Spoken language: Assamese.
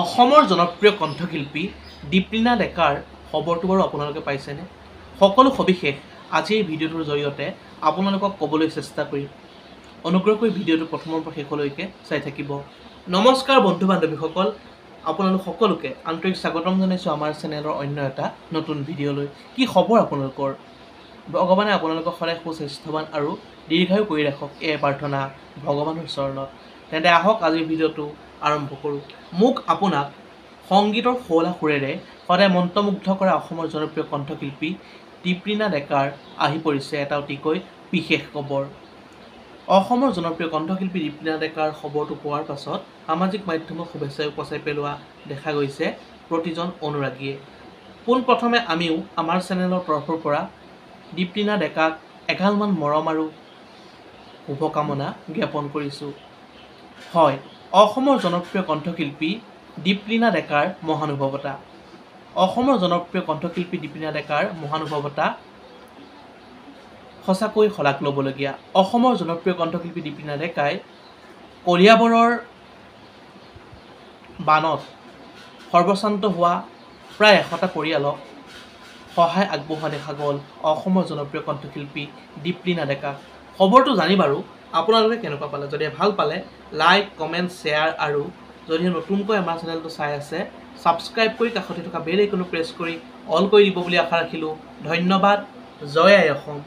অসমৰ জনপ্ৰিয় কণ্ঠশিল্পী দীপলিনা ডেকাৰ খবৰটো বাৰু আপোনালোকে পাইছেনে? সকলো সবিশেষ আজি এই ভিডিঅ'টোৰ জৰিয়তে আপোনালোকক ক'বলৈ চেষ্টা কৰিম। অনুগ্ৰহ কৰি ভিডিঅ'টো প্ৰথমৰ পৰা শেষলৈকে চাই থাকিব। নমস্কাৰ বন্ধু বান্ধৱীসকল, আপোনালোক সকলোকে আন্তৰিক স্বাগতম জনাইছোঁ আমাৰ চেনেলৰ অন্য এটা নতুন ভিডিঅ'লৈ। কি খবৰ আপোনালোকৰ? ভগৱানে আপোনালোকক সদায় সুস্বাস্থ্যৱান আৰু দীৰ্ঘায়ু কৰি ৰাখক, এই প্ৰাৰ্থনা ভগৱানৰ চৰণত। তেন্তে আহক আজিৰ ভিডিঅ'টো আৰম্ভ কৰোঁ। মোক আপোনাক সংগীতৰ শুৱলা সুৰেৰে সদায় মন্ত্ৰমুগ্ধ কৰা অসমৰ জনপ্ৰিয় কণ্ঠশিল্পী দীপলিনা ডেকাৰ আহি পৰিছে এটা অতিকৈ বিশেষ খবৰ। অসমৰ জনপ্ৰিয় কণ্ঠশিল্পী দীপলিনা ডেকাৰ খবৰটো পোৱাৰ পাছত সামাজিক মাধ্যমত শুভেচ্ছাই উপচাই পেলোৱা দেখা গৈছে প্ৰতিজন অনুৰাগীয়ে। পোনপ্ৰথমে আমিও আমাৰ চেনেলৰ তৰফৰ পৰা দীপলিনা ডেকাক এগালমান মৰম আৰু শুভকামনা জ্ঞাপন কৰিছোঁ। হয়, অসমৰ জনপ্ৰিয় কণ্ঠশিল্পী দীপলিনা ডেকাৰ মহানুভৱতা। অসমৰ জনপ্ৰিয় কণ্ঠশিল্পী দীপলিনা ডেকাৰ মহানুভৱতা সঁচাকৈ শলাগ ল'বলগীয়া। অসমৰ জনপ্ৰিয় কণ্ঠশিল্পী দীপলিনা ডেকাই কলিয়াবৰৰ বানত সৰ্বশ্ৰান্ত হোৱা প্ৰায় 100টা পৰিয়ালক সহায় আগবঢ়োৱা দেখা গ'ল অসমৰ জনপ্ৰিয় কণ্ঠশিল্পী দীপলিনা ডেকাক। খবৰটো জানি বাৰু আপোনালোকে কেনেকুৱা পালে? যদি ভাল পালে লাইক, কমেণ্ট, শ্বেয়াৰ আৰু যদি নতুনকৈ আমাৰ চেনেলটো চাই আছে ছাবস্ক্ৰাইব কৰি কাষতে থকা বেল আইকনটো প্ৰেছ কৰি অল কৰি দিব বুলি আশা ৰাখিলোঁ। ধন্যবাদ। জয় আই অসম।